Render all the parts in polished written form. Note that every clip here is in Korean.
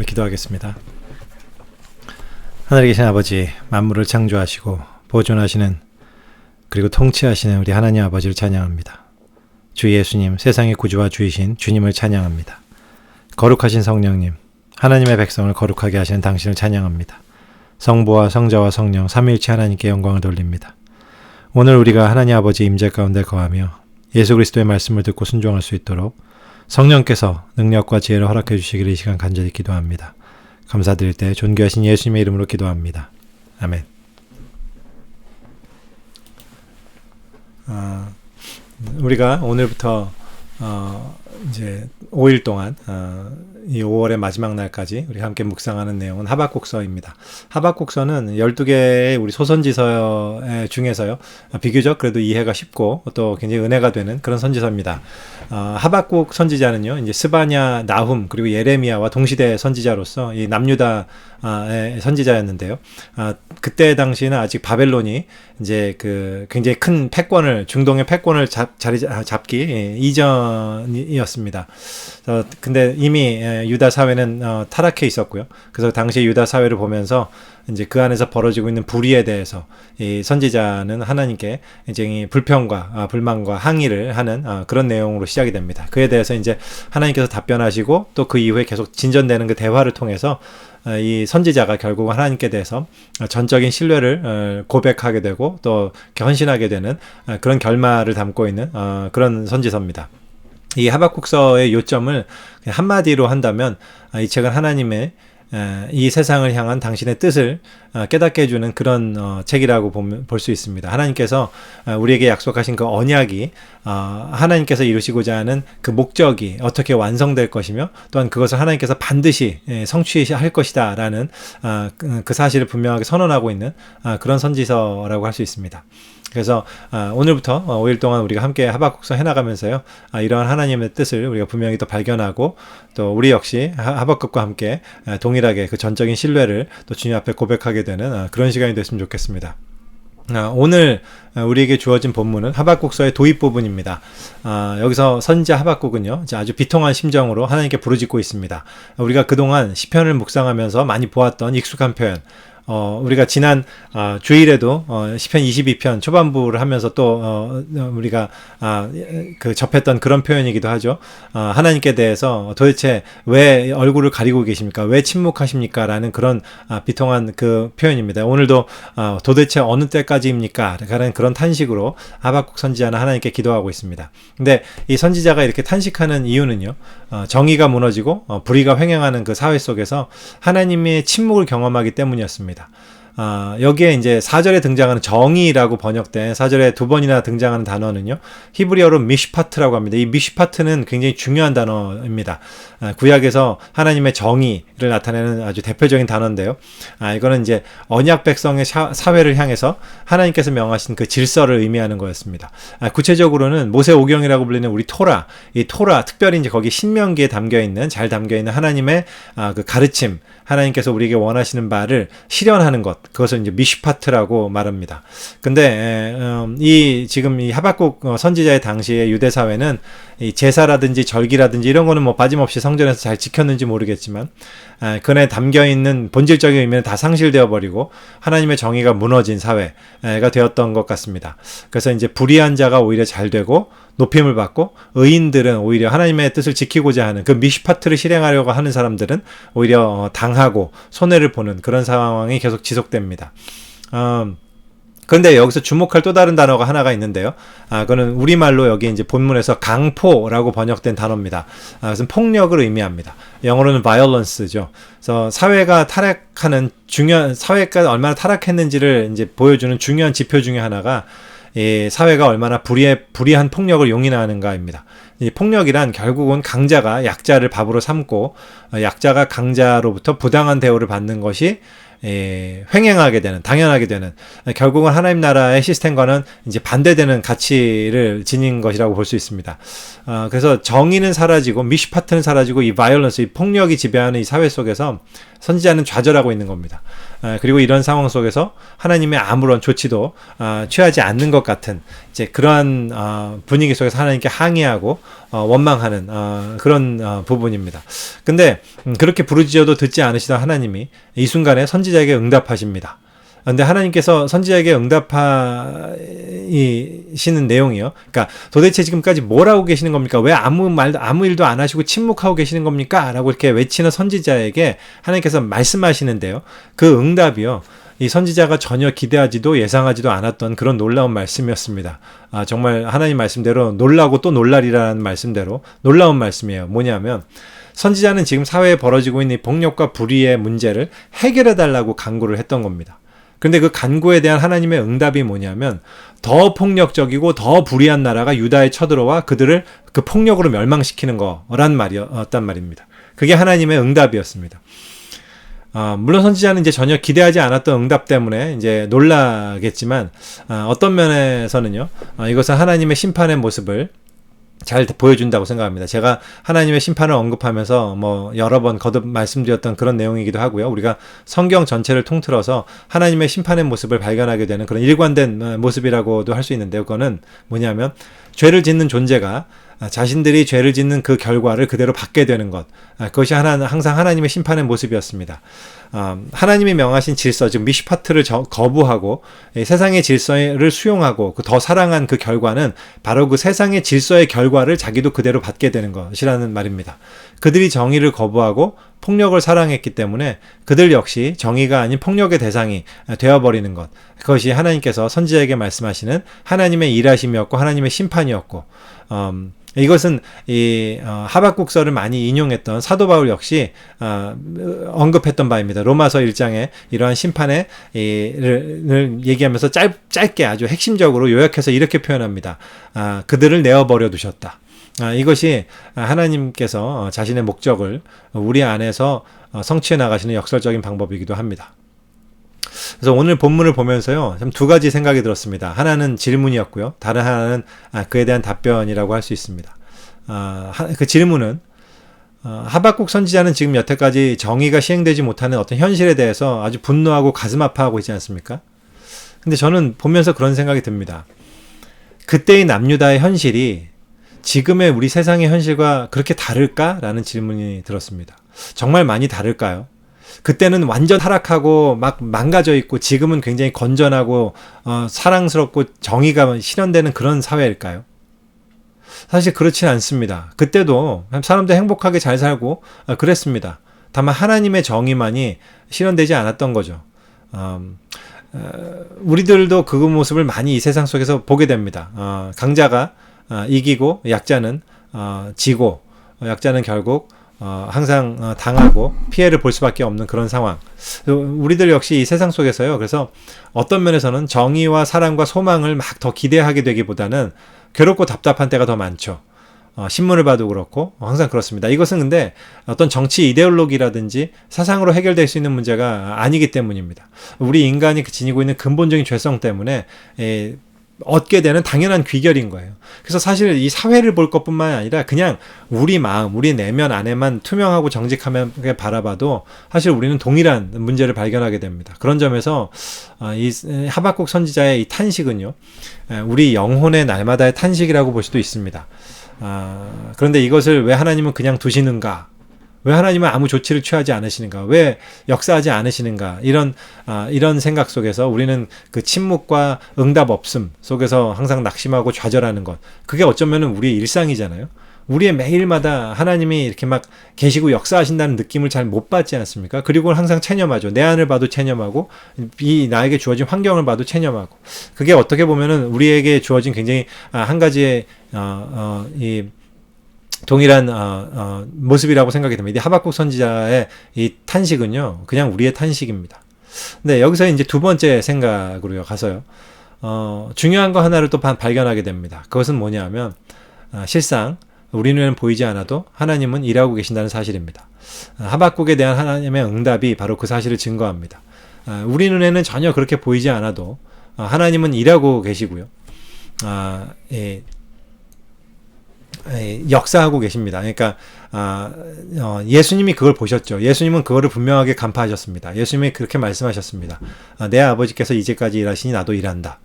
우리 기도하겠습니다. 하늘에 계신 아버지, 만물을 창조하시고 보존하시는 그리고 통치하시는 우리 하나님 아버지를 찬양합니다. 주 예수님, 세상의 구주와 주이신 주님을 찬양합니다. 거룩하신 성령님, 하나님의 백성을 거룩하게 하시는 당신을 찬양합니다. 성부와 성자와 성령 삼위일체 하나님께 영광을 돌립니다. 오늘 우리가 하나님 아버지 임재 가운데 거하며 예수 그리스도의 말씀을 듣고 순종할 수 있도록 성령께서 능력과 지혜를 허락해 주시기를 이 시간 간절히 기도합니다. 감사드릴 때 존귀하신 예수님의 이름으로 기도합니다. 아멘. 우리가 오늘부터 이제 5일 동안 이 5월의 마지막 날까지 우리 함께 묵상하는 내용은 하박국서입니다. 하박국서는 12개의 우리 소선지서 중에서요, 비교적 그래도 이해가 쉽고 또 굉장히 은혜가 되는 그런 선지서입니다. 하박국 선지자는요, 이제 스바냐, 나훔 그리고 예레미야와 동시대 선지자로서 이 남유다의 선지자였는데요. 그때 당시에는 아직 바벨론이 이제 그 굉장히 큰 패권을, 중동의 패권을 잡기 이전이었습니다. 근데 이미 유다 사회는 타락해 있었고요. 그래서 당시 유다 사회를 보면서 이제 그 안에서 벌어지고 있는 불의에 대해서 이 선지자는 하나님께 이제 불평과 불만과 항의를 하는 그런 내용으로 시작이 됩니다. 그에 대해서 이제 하나님께서 답변하시고 또 그 이후에 계속 진전되는 그 대화를 통해서 이 선지자가 결국 하나님께 대해서 전적인 신뢰를 고백하게 되고 또 헌신하게 되는 그런 결말을 담고 있는 그런 선지서입니다. 이 하박국서의 요점을 한마디로 한다면 이 책은 하나님의 이 세상을 향한 당신의 뜻을 깨닫게 해주는 그런 책이라고 볼 수 있습니다. 하나님께서 우리에게 약속하신 그 언약이 하나님께서 이루시고자 하는 그 목적이 어떻게 완성될 것이며 또한 그것을 하나님께서 반드시 성취할 것이다 라는 그 사실을 분명하게 선언하고 있는 그런 선지서라고 할 수 있습니다. 그래서 오늘부터 5일 동안 우리가 함께 하박국서 해나가면서요, 이러한 하나님의 뜻을 우리가 분명히 또 발견하고 또 우리 역시 하박국과 함께 동일하게 그 전적인 신뢰를 또 주님 앞에 고백하게 되는 그런 시간이 됐으면 좋겠습니다. 오늘 우리에게 주어진 본문은 하박국서의 도입 부분입니다. 여기서 선지자 하박국은요, 아주 비통한 심정으로 하나님께 부르짖고 있습니다. 우리가 그동안 시편을 묵상하면서 많이 보았던 익숙한 표현, 우리가 지난 주일에도 시편 22편 초반부를 하면서 또 우리가 그 접했던 그런 표현이기도 하죠. 하나님께 대해서 도대체 왜 얼굴을 가리고 계십니까? 왜 침묵하십니까? 라는 그런 비통한 그 표현입니다. 오늘도 도대체 어느 때까지입니까? 라는 그런 탄식으로 하박국 선지자는 하나님께 기도하고 있습니다. 근데 이 선지자가 이렇게 탄식하는 이유는요, 정의가 무너지고 불의가 횡행하는 그 사회 속에서 하나님의 침묵을 경험하기 때문이었습니다. 여기에 이제 4절에 등장하는 정의라고 번역된 4절에 두 번이나 등장하는 단어는요, 히브리어로 미슈파트라고 합니다. 이 미슈파트는 굉장히 중요한 단어입니다. 구약에서 하나님의 정의를 나타내는 아주 대표적인 단어인데요. 이거는 이제 언약 백성의 사회를 향해서 하나님께서 명하신 그 질서를 의미하는 거였습니다. 구체적으로는 모세오경이라고 불리는 우리 토라, 이 토라, 특별히 이제 거기 신명기에 잘 담겨 있는 하나님의 그 가르침, 하나님께서 우리에게 원하시는 바를 실현하는 것, 그것을 이제 미슈파트라고 말합니다. 근데 지금 이 하박국 선지자의 당시의 유대 사회는 이 제사라든지 절기라든지 이런 거는 뭐 빠짐없이 성전에서 잘 지켰는지 모르겠지만 그 안에 담겨 있는 본질적인 의미는 다 상실되어 버리고 하나님의 정의가 무너진 사회가 되었던 것 같습니다. 그래서 이제 불의한 자가 오히려 잘 되고 높임을 받고 의인들은 오히려 하나님의 뜻을 지키고자 하는 그 미슈파트를 실행하려고 하는 사람들은 오히려 당하고 손해를 보는 그런 상황이 계속 지속됩니다. 그런데 여기서 주목할 또 다른 단어가 하나가 있는데요. 그거는 우리말로 여기 이제 본문에서 강포라고 번역된 단어입니다. 그것은 폭력을 의미합니다. 영어로는 violence죠. 그래서 사회가 얼마나 타락했는지를 이제 보여주는 중요한 지표 중에 하나가 이 사회가 얼마나 불의한 폭력을 용인하는가입니다. 이 폭력이란 결국은 강자가 약자를 밥으로 삼고 약자가 강자로부터 부당한 대우를 받는 것이 횡행하게 되는, 당연하게 되는, 결국은 하나님 나라의 시스템과는 이제 반대되는 가치를 지닌 것이라고 볼 수 있습니다. 그래서 정의는 사라지고 미슈파트는 사라지고 이 바이올런스, 이 폭력이 지배하는 이 사회 속에서 선지자는 좌절하고 있는 겁니다. 그리고 이런 상황 속에서 하나님의 아무런 조치도 취하지 않는 것 같은 이제 그러한 분위기 속에서 하나님께 항의하고 원망하는 그런 부분입니다. 근데 그렇게 부르짖어도 듣지 않으시던 하나님이 이 순간에 선지자에게 응답하십니다. 근데 하나님께서 선지자에게 응답하시는 내용이요. 그러니까 도대체 지금까지 뭘 하고 계시는 겁니까? 왜 아무 일도 안 하시고 침묵하고 계시는 겁니까? 라고 이렇게 외치는 선지자에게 하나님께서 말씀하시는데요. 그 응답이요. 이 선지자가 전혀 기대하지도 예상하지도 않았던 그런 놀라운 말씀이었습니다. 정말 하나님 말씀대로 놀라고 또 놀라리라는 말씀대로 놀라운 말씀이에요. 뭐냐면 선지자는 지금 사회에 벌어지고 있는 이 폭력과 불의의 문제를 해결해 달라고 간구를 했던 겁니다. 근데 그 간구에 대한 하나님의 응답이 뭐냐면 더 폭력적이고 더 불의한 나라가 유다에 쳐들어와 그들을 그 폭력으로 멸망시키는 거란 말이었단 말입니다. 그게 하나님의 응답이었습니다. 물론 선지자는 이제 전혀 기대하지 않았던 응답 때문에 이제 놀라겠지만 어떤 면에서는요, 이것은 하나님의 심판의 모습을 잘 보여준다고 생각합니다. 제가 하나님의 심판을 언급하면서 뭐 여러 번 거듭 말씀드렸던 그런 내용이기도 하고요. 우리가 성경 전체를 통틀어서 하나님의 심판의 모습을 발견하게 되는 그런 일관된 모습이라고도 할 수 있는데요. 그거는 뭐냐면 죄를 짓는 존재가 자신들이 죄를 짓는 그 결과를 그대로 받게 되는 것, 그것이 항상 하나님의 심판의 모습이었습니다. 하나님이 명하신 질서, 즉 미슈파트를 거부하고 세상의 질서를 수용하고 더 사랑한 그 결과는 바로 그 세상의 질서의 결과를 자기도 그대로 받게 되는 것이라는 말입니다. 그들이 정의를 거부하고 폭력을 사랑했기 때문에 그들 역시 정의가 아닌 폭력의 대상이 되어버리는 것, 그것이 하나님께서 선지자에게 말씀하시는 하나님의 일하심이었고 하나님의 심판이었고, 이것은 하박국서를 많이 인용했던 사도 바울 역시 언급했던 바입니다. 로마서 1장에 이러한 심판을 얘기하면서 짧게 아주 핵심적으로 요약해서 이렇게 표현합니다. 그들을 내어버려 두셨다. 이것이 하나님께서 자신의 목적을 우리 안에서 성취해 나가시는 역설적인 방법이기도 합니다. 그래서 오늘 본문을 보면서요, 참 두 가지 생각이 들었습니다. 하나는 질문이었고요. 다른 하나는 그에 대한 답변이라고 할 수 있습니다. 그 질문은 하박국 선지자는 지금 여태까지 정의가 시행되지 못하는 어떤 현실에 대해서 아주 분노하고 가슴 아파하고 있지 않습니까? 근데 저는 보면서 그런 생각이 듭니다. 그때의 남유다의 현실이 지금의 우리 세상의 현실과 그렇게 다를까라는 질문이 들었습니다. 정말 많이 다를까요? 그때는 완전 타락하고 막 망가져 있고 지금은 굉장히 건전하고 사랑스럽고 정의가 실현되는 그런 사회일까요? 사실 그렇진 않습니다. 그때도 사람들 행복하게 잘 살고 그랬습니다. 다만 하나님의 정의만이 실현되지 않았던 거죠. 우리들도 그 모습을 많이 이 세상 속에서 보게 됩니다. 강자가 이기고 약자는 지고, 약자는 결국 항상 당하고 피해를 볼 수밖에 없는 그런 상황. 우리들 역시 이 세상 속에서요. 그래서 어떤 면에서는 정의와 사랑과 소망을 막 더 기대하게 되기보다는 괴롭고 답답한 때가 더 많죠. 신문을 봐도 그렇고 항상 그렇습니다. 이것은 근데 어떤 정치 이데올로기라든지 사상으로 해결될 수 있는 문제가 아니기 때문입니다. 우리 인간이 지니고 있는 근본적인 죄성 때문에 얻게 되는 당연한 귀결인 거예요. 그래서 사실 이 사회를 볼 것뿐만 아니라 그냥 우리 마음, 우리 내면 안에만 투명하고 정직하게 바라봐도 사실 우리는 동일한 문제를 발견하게 됩니다. 그런 점에서 이 하박국 선지자의 이 탄식은요, 우리 영혼의 날마다의 탄식이라고 볼 수도 있습니다. 그런데 이것을 왜 하나님은 그냥 두시는가? 왜 하나님은 아무 조치를 취하지 않으시는가? 왜 역사하지 않으시는가? 이런 생각 속에서 우리는 그 침묵과 응답 없음 속에서 항상 낙심하고 좌절하는 것. 그게 어쩌면은 우리의 일상이잖아요. 우리의 매일마다 하나님이 이렇게 막 계시고 역사하신다는 느낌을 잘 못 받지 않습니까? 그리고 항상 체념하죠. 내 안을 봐도 체념하고, 나에게 주어진 환경을 봐도 체념하고. 그게 어떻게 보면은 우리에게 주어진 굉장히 한 가지의 이 동일한 모습이라고 생각이 됩니다. 이 하박국 선지자의 이 탄식은요, 그냥 우리의 탄식입니다. 근데 여기서 이제 두 번째 생각으로 가서요, 중요한 거 하나를 또 발견하게 됩니다. 그것은 뭐냐면 실상 우리 눈에는 보이지 않아도 하나님은 일하고 계신다는 사실입니다. 하박국에 대한 하나님의 응답이 바로 그 사실을 증거합니다. 우리 눈에는 전혀 그렇게 보이지 않아도 하나님은 일하고 계시고요. 역사하고 계십니다. 그러니까 예수님이 그걸 보셨죠. 예수님은 그거를 분명하게 간파하셨습니다. 예수님이 그렇게 말씀하셨습니다. 내 아버지께서 이제까지 일하시니 나도 일한다.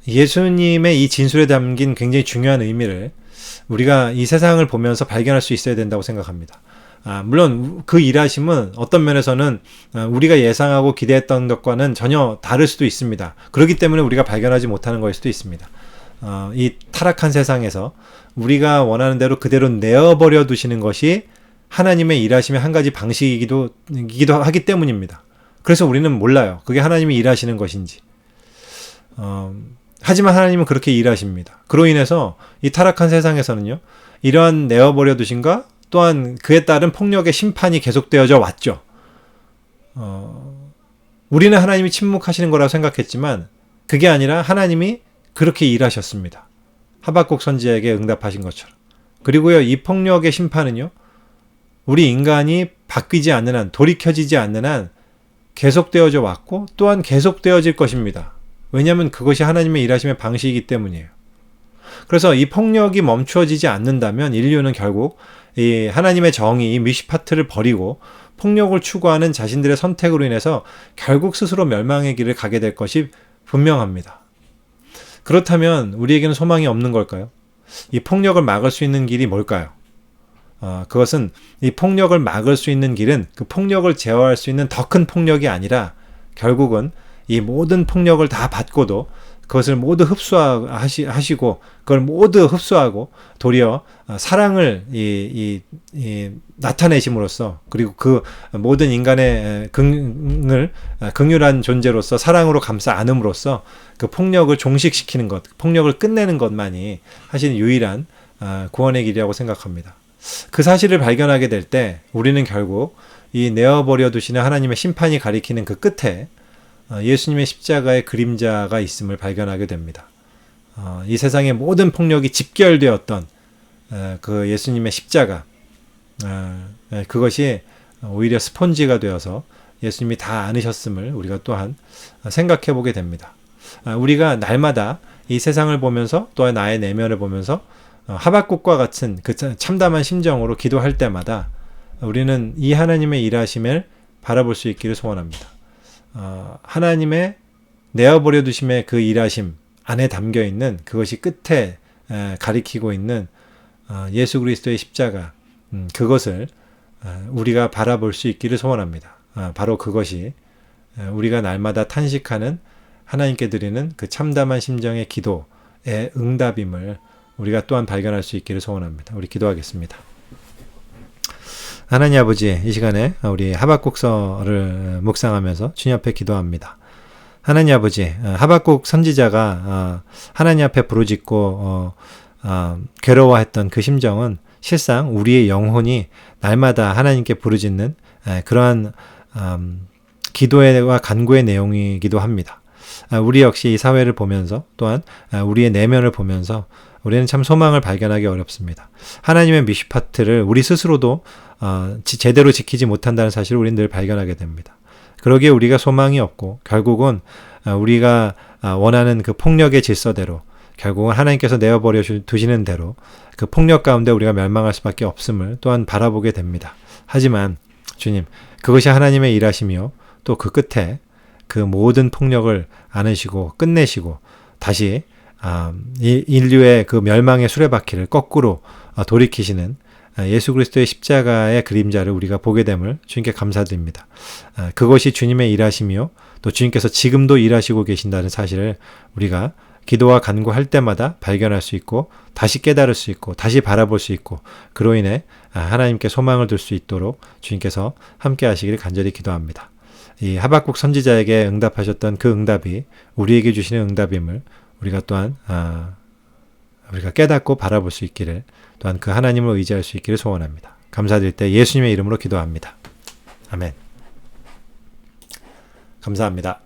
예수님의 이 진술에 담긴 굉장히 중요한 의미를 우리가 이 세상을 보면서 발견할 수 있어야 된다고 생각합니다. 물론 그 일하심은 어떤 면에서는 우리가 예상하고 기대했던 것과는 전혀 다를 수도 있습니다. 그렇기 때문에 우리가 발견하지 못하는 것일 수도 있습니다. 이 타락한 세상에서 우리가 원하는 대로 그대로 내어버려 두시는 것이 하나님의 일하심의 한 가지 방식이기도 하기 때문입니다. 그래서 우리는 몰라요. 그게 하나님이 일하시는 것인지. 하지만 하나님은 그렇게 일하십니다. 그로 인해서 이 타락한 세상에서는요, 이러한 내어버려 두신과 또한 그에 따른 폭력의 심판이 계속되어져 왔죠. 우리는 하나님이 침묵하시는 거라고 생각했지만 그게 아니라 하나님이 그렇게 일하셨습니다. 하박국 선지자에게 응답하신 것처럼. 그리고요, 이 폭력의 심판은요, 우리 인간이 바뀌지 않는 한, 돌이켜지지 않는 한 계속되어져 왔고 또한 계속되어질 것입니다. 왜냐하면 그것이 하나님의 일하심의 방식이기 때문이에요. 그래서 이 폭력이 멈추어지지 않는다면 인류는 결국 이 하나님의 정의, 이 미시파트를 버리고 폭력을 추구하는 자신들의 선택으로 인해서 결국 스스로 멸망의 길을 가게 될 것이 분명합니다. 그렇다면 우리에게는 소망이 없는 걸까요? 이 폭력을 막을 수 있는 길이 뭘까요? 그것은 이 폭력을 막을 수 있는 길은 그 폭력을 제어할 수 있는 더 큰 폭력이 아니라 결국은 이 모든 폭력을 다 받고도 그것을 모두 흡수하시고 그걸 모두 흡수하고 도리어 사랑을 나타내심으로써 그리고 그 모든 인간의 긍휼한 존재로서 사랑으로 감싸 안음으로써 그 폭력을 종식시키는 것, 폭력을 끝내는 것만이 하시는 유일한 구원의 길이라고 생각합니다. 그 사실을 발견하게 될 때 우리는 결국 이 내어버려 두시는 하나님의 심판이 가리키는 그 끝에 예수님의 십자가의 그림자가 있음을 발견하게 됩니다. 이 세상의 모든 폭력이 집결되었던 그 예수님의 십자가, 그것이 오히려 스폰지가 되어서 예수님이 다 안으셨음을 우리가 또한 생각해 보게 됩니다. 우리가 날마다 이 세상을 보면서 또한 나의 내면을 보면서 하박국과 같은 그 참담한 심정으로 기도할 때마다 우리는 이 하나님의 일하심을 바라볼 수 있기를 소원합니다. 하나님의 내어버려 두심의 그 일하심 안에 담겨 있는 그것이 끝에 가리키고 있는 예수 그리스도의 십자가, 그것을 우리가 바라볼 수 있기를 소원합니다. 바로 그것이 우리가 날마다 탄식하는 하나님께 드리는 그 참담한 심정의 기도의 응답임을 우리가 또한 발견할 수 있기를 소원합니다. 우리 기도하겠습니다. 하나님 아버지, 이 시간에 우리 하박국서를 묵상하면서 주님 앞에 기도합니다. 하나님 아버지, 하박국 선지자가 하나님 앞에 부르짖고 괴로워했던 그 심정은 실상 우리의 영혼이 날마다 하나님께 부르짖는 그러한 기도와 간구의 내용이기도 합니다. 우리 역시 이 사회를 보면서 또한 우리의 내면을 보면서 우리는 참 소망을 발견하기 어렵습니다. 하나님의 미시파트를 우리 스스로도 제대로 지키지 못한다는 사실을 우리는 늘 발견하게 됩니다. 그러기에 우리가 소망이 없고 결국은 우리가 원하는 그 폭력의 질서대로 결국은 하나님께서 내어버려 두시는 대로 그 폭력 가운데 우리가 멸망할 수밖에 없음을 또한 바라보게 됩니다. 하지만 주님, 그것이 하나님의 일하심이요 또 그 끝에 그 모든 폭력을 안으시고 끝내시고 다시 인류의 그 멸망의 수레바퀴를 거꾸로 돌이키시는 예수 그리스도의 십자가의 그림자를 우리가 보게 됨을 주님께 감사드립니다. 그것이 주님의 일하심이요 또 주님께서 지금도 일하시고 계신다는 사실을 우리가 기도와 간구할 때마다 발견할 수 있고 다시 깨달을 수 있고 다시 바라볼 수 있고 그로 인해 하나님께 소망을 둘 수 있도록 주님께서 함께 하시기를 간절히 기도합니다. 이 하박국 선지자에게 응답하셨던 그 응답이 우리에게 주시는 응답임을 우리가 또한 우리가 깨닫고 바라볼 수 있기를 또한 그 하나님을 의지할 수 있기를 소원합니다. 감사드릴 때 예수님의 이름으로 기도합니다. 아멘. 감사합니다.